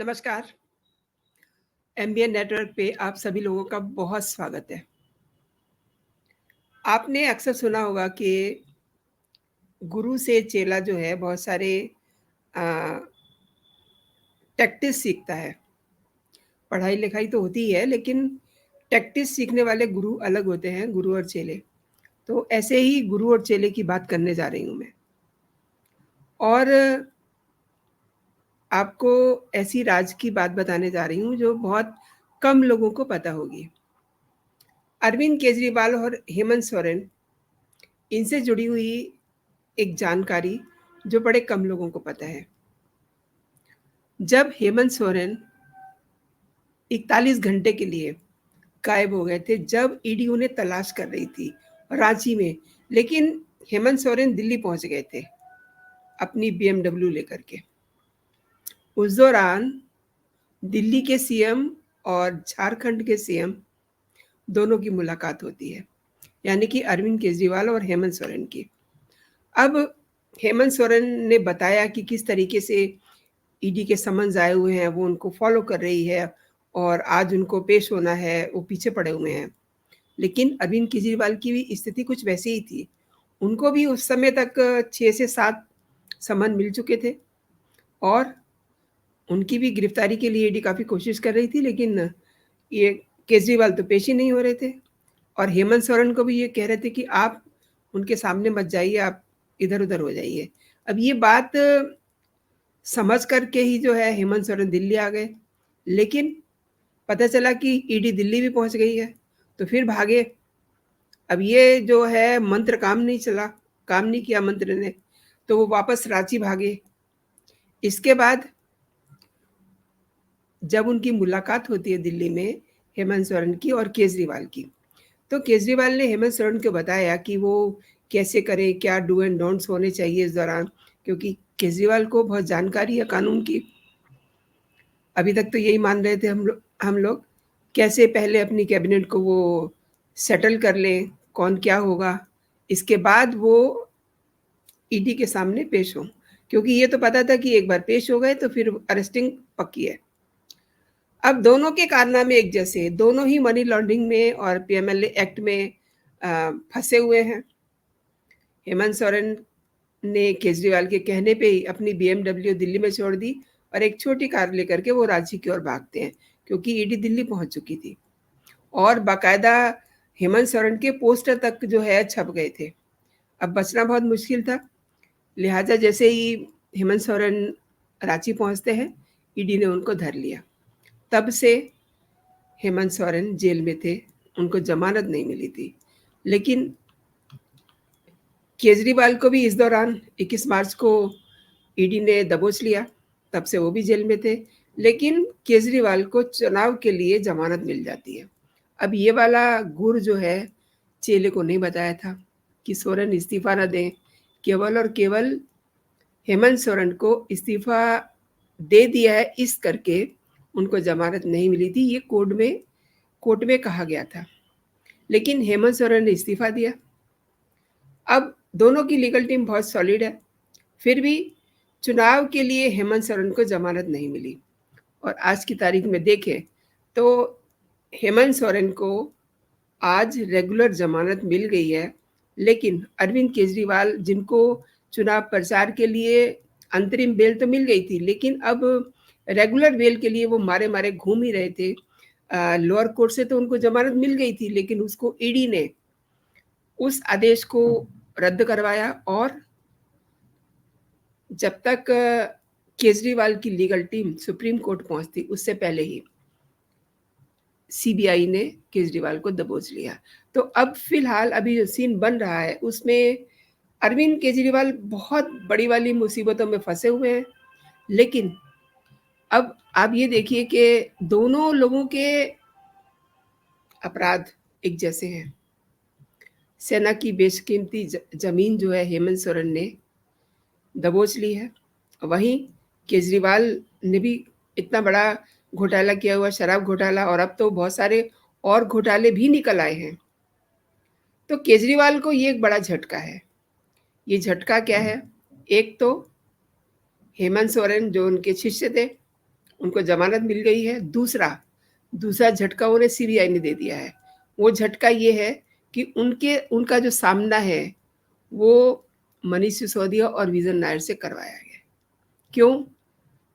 नमस्कार। MBN network पे आप सभी लोगों का बहुत स्वागत है। आपने अक्सर सुना होगा कि गुरु से चेला जो है बहुत सारे अ, टैक्टिस सीखता है। पढ़ाई-लिखाई तो होती ही है लेकिन टैक्टिस सीखने वाले गुरु अलग होते हैं, गुरु और चेले। तो ऐसे ही गुरु और चेले की बात करने जा रही हूँ मैं। और आपको ऐसी राज की बात बताने जा रही हूँ जो बहुत कम लोगों को पता होगी। अरविंद केजरीवाल और हेमंत सोरेन इनसे जुड़ी हुई एक जानकारी जो बड़े कम लोगों को पता है। जब हेमंत सोरेन 41 घंटे के लिए गायब हो गए थे, जब ईडी उन्हें तलाश कर रही थी रांची में, लेकिन हेमंत सोरेन दिल्ली पहुंच गए थे अपनी बीएमडब्ल्यू लेकर के। उस दौरान दिल्ली के सीएम और झारखंड के सीएम दोनों की मुलाकात होती है, यानी कि अरविंद केजरीवाल और हेमंत सोरेन की। अब हेमंत सोरेन ने बताया कि किस तरीके से ईडी के समन्स आए हुए हैं, वो उनको फॉलो कर रही है और आज उनको पेश होना है, वो पीछे पड़े हुए हैं। लेकिन अरविंद केजरीवाल की भी स्थिति कुछ वैसी ही थी। उनको भी उस समय तक 6 से 7 समन मिल चुके थे और उनकी भी गिरफ्तारी के लिए ईडी काफ़ी कोशिश कर रही थी, लेकिन ये केजरीवाल तो पेश ही नहीं हो रहे थे और हेमंत सोरेन को भी ये कह रहे थे कि आप उनके सामने मत जाइए, आप इधर-उधर हो जाइए। अब ये बात समझ कर के ही जो है हेमंत सोरेन दिल्ली आ गए, लेकिन पता चला कि ईडी दिल्ली भी पहुँच गई है, तो फिर भागे। अब ये जो है मंत्र काम नहीं चला, काम नहीं किया मंत्र ने, तो वो वापस रांची भागे। इसके बाद जब उनकी मुलाकात होती है दिल्ली में हेमंत सोरेन की और केजरीवाल की, तो केजरीवाल ने हेमंत सोरेन को बताया कि वो कैसे करें, क्या डू एंड डोंट्स होने चाहिए इस दौरान, क्योंकि केजरीवाल को बहुत जानकारी है कानून की। अभी तक तो यही मान रहे थे हम लोग, कैसे पहले अपनी कैबिनेट को वो सेटल कर लें, कौन क्या होगा, इसके बाद वो ईडी के सामने पेश हों। क्योंकि ये तो पता था कि एक बार पेश हो गए तो फिर अरेस्टिंग पक्की है। अब दोनों के कारनामे एक जैसे, दोनों ही मनी लॉन्ड्रिंग में और पीएमएलए एक्ट में फँसे हुए हैं। हेमंत सोरेन ने केजरीवाल के कहने पे ही अपनी बीएमडब्ल्यू दिल्ली में छोड़ दी और एक छोटी कार लेकर के वो रांची की ओर भागते हैं, क्योंकि ईडी दिल्ली पहुंच चुकी थी और बाकायदा हेमंत सोरेन के पोस्टर तक जो है छप गए थे। अब बचना बहुत मुश्किल था, लिहाजा जैसे ही हेमंत सोरेन रांची पहुंचते हैं, ईडी ने उनको धर लिया। तब से हेमंत सोरेन जेल में थे, उनको जमानत नहीं मिली थी। लेकिन केजरीवाल को भी इस दौरान 21 मार्च को ईडी ने दबोच लिया, तब से वो भी जेल में थे, लेकिन केजरीवाल को चुनाव के लिए ज़मानत मिल जाती है। अब ये वाला गुर जो है, चेले को नहीं बताया था कि सोरेन इस्तीफ़ा ना दें, केवल और केवल हेमंत सोरेन को इस्तीफ़ा दे दिया है इस करके उनको ज़मानत नहीं मिली थी, ये कोर्ट में कहा गया था। लेकिन हेमंत सोरेन ने इस्तीफ़ा दिया। अब दोनों की लीगल टीम बहुत सॉलिड है, फिर भी चुनाव के लिए हेमंत सोरेन को ज़मानत नहीं मिली और आज की तारीख में देखें तो हेमंत सोरेन को आज रेगुलर ज़मानत मिल गई है, लेकिन अरविंद केजरीवाल जिनको चुनाव प्रचार के लिए अंतरिम बेल तो मिल गई थी, लेकिन अब रेगुलर बेल के लिए वो मारे-मारे घूम ही रहे थे। लोअर कोर्ट से तो उनको ज़मानत मिल गई थी, लेकिन उसको ईडी ने उस आदेश को रद्द करवाया और जब तक केजरीवाल की लीगल टीम सुप्रीम कोर्ट पहुंचती, उससे पहले ही सीबीआई ने केजरीवाल को दबोच लिया। तो अब फिलहाल अभी जो सीन बन रहा है, उसमें अरविंद केजरीवाल बहुत बड़ी वाली मुसीबतों में फंसे हुए हैं, लेकिन अब आप ये देखिए कि दोनों लोगों के अपराध एक जैसे हैं। सेना की बेशकीमती ज़मीन जो है हेमंत सोरेन ने दबोच ली है। वहीं केजरीवाल ने भी इतना बड़ा घोटाला किया हुआ, शराब घोटाला, और अब तो बहुत सारे और घोटाले भी निकल आए हैं। तो केजरीवाल को ये एक बड़ा झटका है। ये झटका क्या है? एक तो हेमंत सोरेन जो उनके शिष्य थे, उनको ज़मानत मिल गई है। दूसरा झटका उन्हें सीबीआई ने दे दिया है। वो झटका ये है कि उनका जो सामना है, वो मनीष सिसोदिया और विजय नायर से करवाया गया। क्यों?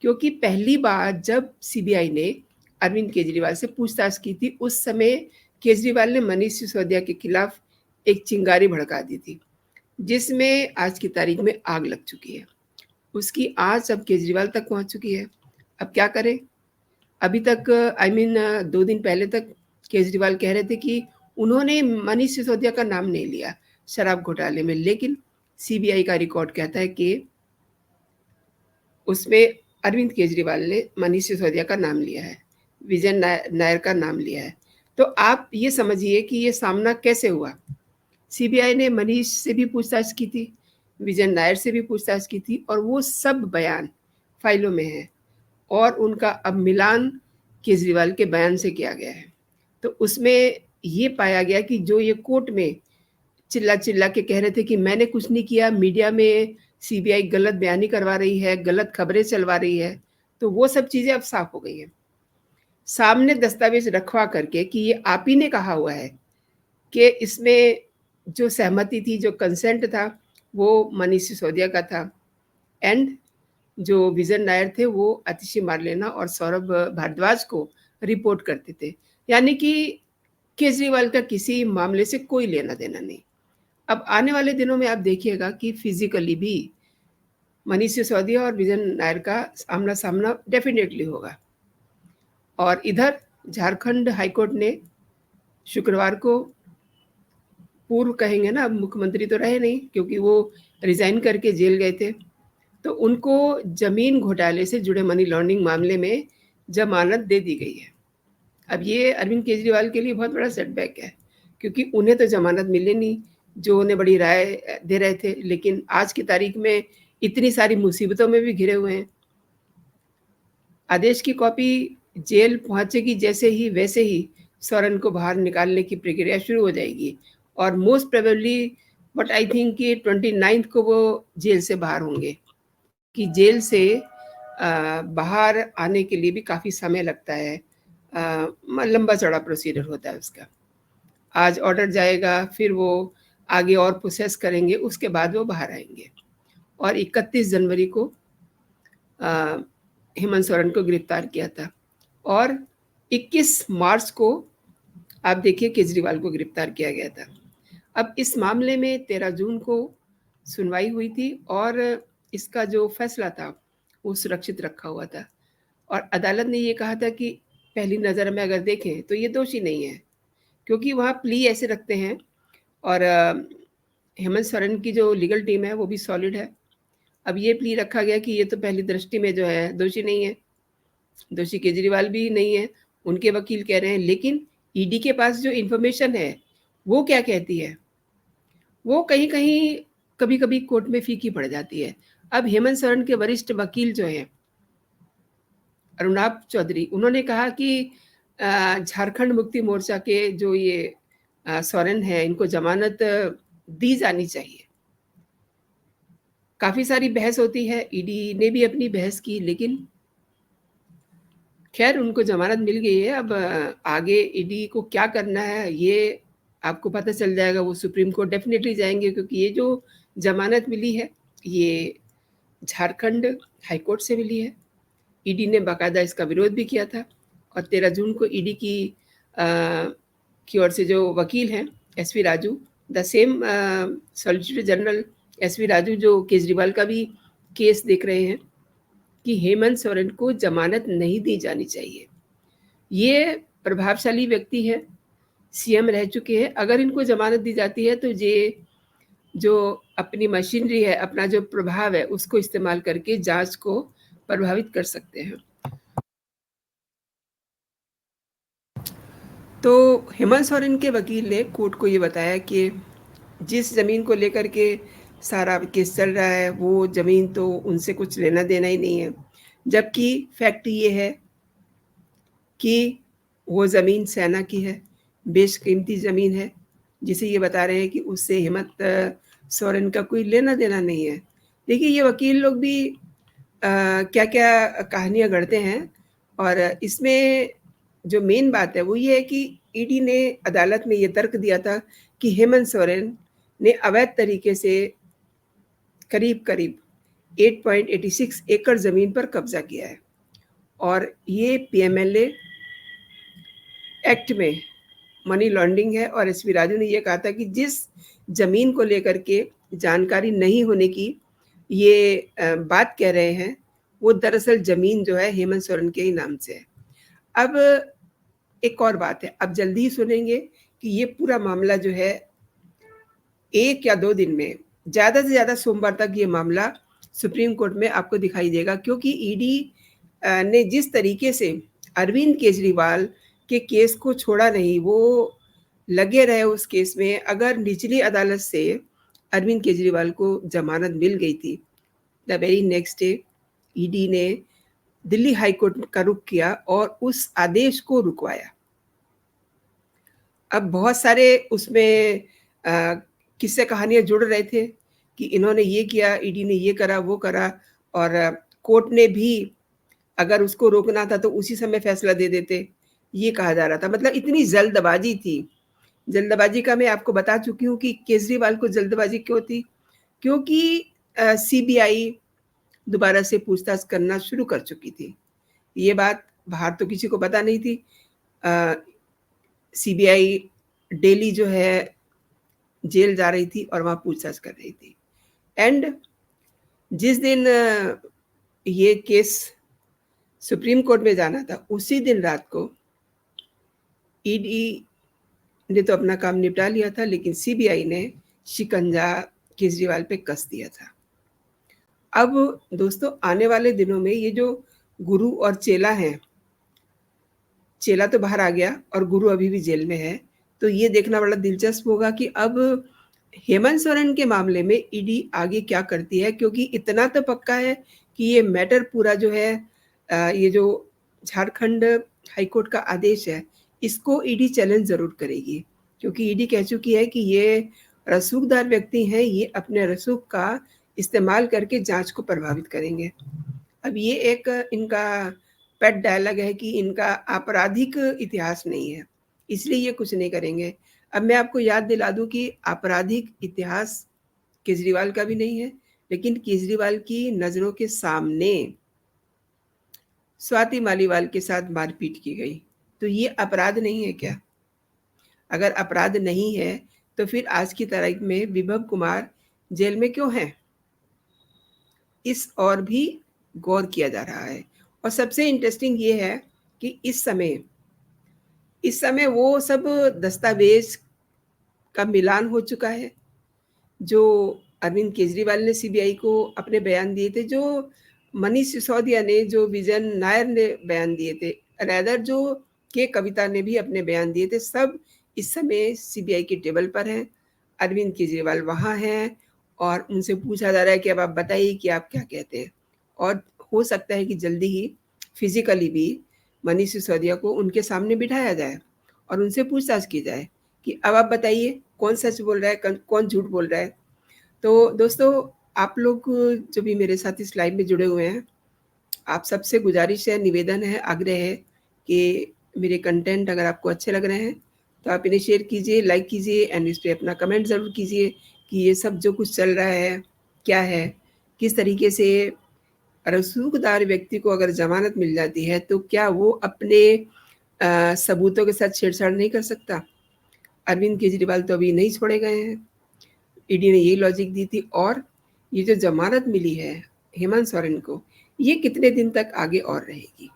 क्योंकि पहली बार जब सीबीआई ने अरविंद केजरीवाल से पूछताछ की थी, उस समय केजरीवाल ने मनीष सिसोदिया के खिलाफ एक चिंगारी भड़का दी थी, जिसमें आज की तारीख में आग लग चुकी है। उसकी आँच अब केजरीवाल तक पहुँच चुकी है। अब क्या करें? अभी तक 2 दिन पहले तक केजरीवाल कह रहे थे कि उन्होंने मनीष सिसोदिया का नाम नहीं लिया शराब घोटाले में, लेकिन सीबीआई का रिकॉर्ड कहता है कि उसमें अरविंद केजरीवाल ने मनीष सिसोदिया का नाम लिया है, विजय नायर का नाम लिया है। तो आप ये समझिए कि ये सामना कैसे हुआ। सीबीआई ने मनीष से भी पूछताछ की थी, विजय नायर से भी पूछताछ की थी, और वो सब बयान फाइलों में है, और उनका अब मिलान केजरीवाल के बयान से किया गया है। तो उसमें ये पाया गया कि जो ये कोर्ट में चिल्ला के कह रहे थे कि मैंने कुछ नहीं किया, मीडिया में सीबीआई गलत बयानी करवा रही है, गलत खबरें चलवा रही है, तो वो सब चीज़ें अब साफ हो गई हैं। सामने दस्तावेज रखवा करके कि ये आप ही ने कहा हुआ है कि इसमें जो सहमति थी, जो कंसेंट था, वो मनीष सिसोदिया का था, एंड जो विजय नायर थे वो आतिशी मारलेना और सौरभ भारद्वाज को रिपोर्ट करते थे। यानी कि केजरीवाल का किसी मामले से कोई लेना देना नहीं। अब आने वाले दिनों में आप देखिएगा कि फिजिकली भी मनीष सिसोदिया और विजय नायर का आमना सामना डेफिनेटली होगा। और इधर झारखंड हाईकोर्ट ने शुक्रवार को, पूर्व कहेंगे ना, अब मुख्यमंत्री तो रहे नहीं क्योंकि वो रिजाइन करके जेल गए थे, तो उनको जमीन घोटाले से जुड़े मनी लॉन्ड्रिंग मामले में जमानत दे दी गई है। अब ये अरविंद केजरीवाल के लिए बहुत बड़ा सेटबैक है, क्योंकि उन्हें तो जमानत मिले नहीं, जो उन्हें बड़ी राय दे रहे थे, लेकिन आज की तारीख में इतनी सारी मुसीबतों में भी घिरे हुए हैं। आदेश की कॉपी जेल पहुंचेगी जैसे ही, वैसे ही सोरेन को बाहर निकालने की प्रक्रिया शुरू हो जाएगी, और most probably but I think कि 29 को वो जेल से बाहर होंगे, कि जेल से बाहर आने के लिए भी काफ़ी समय लगता है, लंबा चौड़ा प्रोसीजर होता है उसका। आज ऑर्डर जाएगा, फिर वो आगे और प्रोसेस करेंगे, उसके बाद वो बाहर आएंगे। और 31 जनवरी को हेमंत सोरेन को गिरफ्तार किया था, और 21 मार्च को आप देखिए केजरीवाल को गिरफ्तार किया गया था। अब इस मामले में 13 जून को सुनवाई हुई थी, और इसका जो फैसला था वो सुरक्षित रखा हुआ था, और अदालत ने ये कहा था कि पहली नज़र में अगर देखें तो ये दोषी नहीं है, क्योंकि वहाँ प्ली ऐसे रखते हैं, और हेमंत सोरेन की जो लीगल टीम है वो भी सॉलिड है। अब ये प्ली रखा गया कि ये तो पहली दृष्टि में जो है दोषी नहीं है, दोषी केजरीवाल भी नहीं है, उनके वकील कह रहे हैं, लेकिन ईडी के पास जो इन्फॉर्मेशन है वो क्या कहती है, वो कहीं कहीं कभी कभी कोर्ट में फीकी पड़ जाती है। अब हेमंत सोरेन के वरिष्ठ वकील जो हैं अरुणाब चौधरी, उन्होंने कहा कि झारखंड मुक्ति मोर्चा के जो ये सोरेन है, इनको जमानत दी जानी चाहिए। काफ़ी सारी बहस होती है, ईडी ने भी अपनी बहस की, लेकिन खैर उनको ज़मानत मिल गई है। अब आगे ईडी को क्या करना है ये आपको पता चल जाएगा। वो सुप्रीम कोर्ट डेफिनेटली जाएंगे, क्योंकि ये जो ज़मानत मिली है ये झारखंड हाई कोर्ट से मिली है। ईडी ने बाकायदा इसका विरोध भी किया था, और 13 जून को ईडी की ओर से जो वकील हैं S V Raju, the same solicitor general S V Raju, जो केजरीवाल का भी केस देख रहे हैं, कि हेमंत सोरेन को जमानत नहीं दी जानी चाहिए। ये प्रभावशाली व्यक्ति है, सीएम रह चुके हैं, अगर इनको जमानत दी जाती है तो ये जो अपनी मशीनरी है, अपना जो प्रभाव है, उसको इस्तेमाल करके जांच को प्रभावित कर सकते हैं। तो हेमंत सोरेन के वकील ने कोर्ट को ये बताया कि जिस ज़मीन को लेकर के सारा केस चल रहा है, वो ज़मीन तो उनसे कुछ लेना देना ही नहीं है, जबकि फैक्ट ये है कि वो ज़मीन सेना की है, बेशकीमती ज़मीन है, जिसे ये बता रहे हैं कि उससे हेमंत सोरेन का कोई लेना देना नहीं है। देखिए, ये वकील लोग भी क्या-क्या कहानियाँ गढ़ते हैं, और इसमें जो मेन बात है वो ये है कि ईडी ने अदालत में ये तर्क दिया था कि हेमंत सोरेन ने अवैध तरीके से करीब-करीब 8.86 एकड़ ज़मीन पर कब्ज़ा किया है और ये पीएमएलए एक्ट में मनी लॉन्ड्रिंग है। और एसपी राजू ने ये कहा था कि जिस ज़मीन को लेकर के जानकारी नहीं होने की ये बात कह रहे हैं, वो दरअसल ज़मीन जो है हेमंत सोरेन के ही नाम से है। अब एक और बात है, अब जल्दी ही सुनेंगे कि ये पूरा मामला जो है 1 या 2 दिन में, ज़्यादा से ज़्यादा सोमवार तक ये मामला सुप्रीम कोर्ट में आपको दिखाई देगा, क्योंकि ईडी ने जिस तरीके से अरविंद केजरीवाल के केस को छोड़ा नहीं, वो लगे रहे उस केस में। अगर निचली अदालत से अरविंद केजरीवाल को ज़मानत मिल गई थी, the very next day ED ने दिल्ली हाई कोर्ट का रुख किया और उस आदेश को रुकवाया। अब बहुत सारे उसमें किस्से कहानियाँ जुड़ रहे थे कि इन्होंने ये किया, ईडी ने ये करा, वो करा और कोर्ट ने भी अगर उसको रोकना था तो उसी समय फैसला दे देते, ये कहा जा रहा था। मतलब इतनी जल्दबाजी थी। जल्दबाजी का मैं आपको बता चुकी हूँ कि केजरीवाल को जल्दबाजी क्यों थी? क्योंकि सीबीआई दोबारा से पूछताछ करना शुरू कर चुकी थी। ये बात बाहर तो किसी को पता नहीं थी। सीबीआई डेली जो है जेल जा रही थी और वहाँ पूछताछ कर रही थी। एंड जिस दिन ये केस सुप्रीम कोर्ट में जाना था, उसी दिन रात को ईडी ने तो अपना काम निपटा लिया था, लेकिन सीबीआई ने शिकंजा केजरीवाल पे कस दिया था। अब दोस्तों आने वाले दिनों में ये जो गुरु और चेला हैं, चेला तो बाहर आ गया और गुरु अभी भी जेल में है, तो ये देखना बड़ा दिलचस्प होगा कि अब हेमंत सोरेन के मामले में ईडी आगे क्या करती है, क्योंकि इतना तो पक्का है कि ये मैटर पूरा जो है ये जो झारखंड हाईकोर्ट का आदेश है, इसको ईडी चैलेंज ज़रूर करेगी, क्योंकि ईडी कह चुकी है कि ये रसूखदार व्यक्ति हैं, ये अपने रसूख का इस्तेमाल करके जाँच को प्रभावित करेंगे। अब ये एक इनका पेट डायलॉग है कि इनका आपराधिक इतिहास नहीं है, इसलिए ये कुछ नहीं करेंगे। अब मैं आपको याद दिला दूँ कि आपराधिक इतिहास केजरीवाल का भी नहीं है, लेकिन केजरीवाल की नज़रों के सामने स्वाति मालीवाल के साथ मारपीट की गई, तो ये अपराध नहीं है क्या? अगर अपराध नहीं है, तो फिर आज की तारीख में विभव कुमार जेल में क्यों हैं? इस ओर भी गौर किया जा रहा है। और सबसे इंटरेस्टिंग ये है कि इस समय वो सब दस्तावेज़ का मिलान हो चुका है, जो अरविंद केजरीवाल ने सीबीआई को अपने बयान दिए थे, जो मनीष सिसोदिया ने, जो विजन नायर ने बयान दिए थे, रैदर जो के कविता ने भी अपने बयान दिए थे, सब इस समय सीबीआई की टेबल पर हैं। अरविंद केजरीवाल वहाँ हैं और उनसे पूछा जा रहा है कि अब आप बताइए कि आप क्या कहते हैं? और हो सकता है कि जल्दी ही फिज़िकली भी मनीष सिसोदिया को उनके सामने बिठाया जाए और उनसे पूछताछ की जाए कि अब आप बताइए कौन सच बोल रहा है, कौन झूठ बोल रहा है। तो दोस्तों आप लोग जो भी मेरे साथ इस लाइव में जुड़े हुए हैं, आप सबसे गुजारिश है, निवेदन है, आग्रह है कि मेरे कंटेंट अगर आपको अच्छे लग रहे हैं तो आप इन्हें शेयर कीजिए, लाइक कीजिए एंड इस पे अपना कमेंट ज़रूर कीजिए कि ये सब जो कुछ चल रहा है, क्या है, किस तरीके से रसूखदार व्यक्ति को अगर ज़मानत मिल जाती है तो क्या वो अपने सबूतों के साथ छेड़छाड़ नहीं कर सकता? अरविंद केजरीवाल तो अभी नहीं छोड़े गए हैं। ईडी ने यही लॉजिक दी थी। और ये जो ज़मानत मिली है हेमंत सोरेन को, ये कितने दिन तक आगे और रहेगी?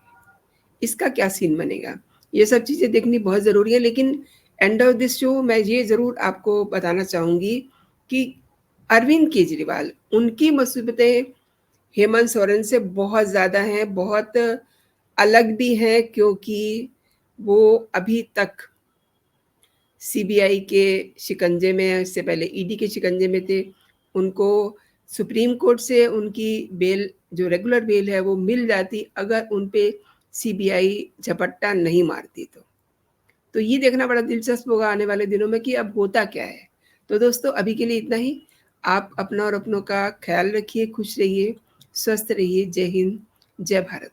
इसका क्या सीन बनेगा? ये सब चीज़ें देखनी बहुत ज़रूरी है, लेकिन एंड ऑफ दिस शो मैं ये ज़रूर आपको बताना चाहूँगी कि अरविंद केजरीवाल, उनकी मुसीबतें हेमंत सोरेन से बहुत ज़्यादा हैं, बहुत अलग भी हैं, क्योंकि वो अभी तक सीबीआई के शिकंजे में, इससे पहले ईडी के शिकंजे में थे। उनको सुप्रीम कोर्ट से उनकी बेल, जो रेगुलर बेल है, वो मिल जाती अगर उन पे सीबीआई झपट्टा नहीं मारती तो। तो ये देखना बड़ा दिलचस्प होगा आने वाले दिनों में कि अब होता क्या है। तो दोस्तों अभी के लिए इतना ही। आप अपना और अपनों का ख़्याल रखिए, खुश रहिए, स्वस्थ रहिए। जय हिंद, जय भारत।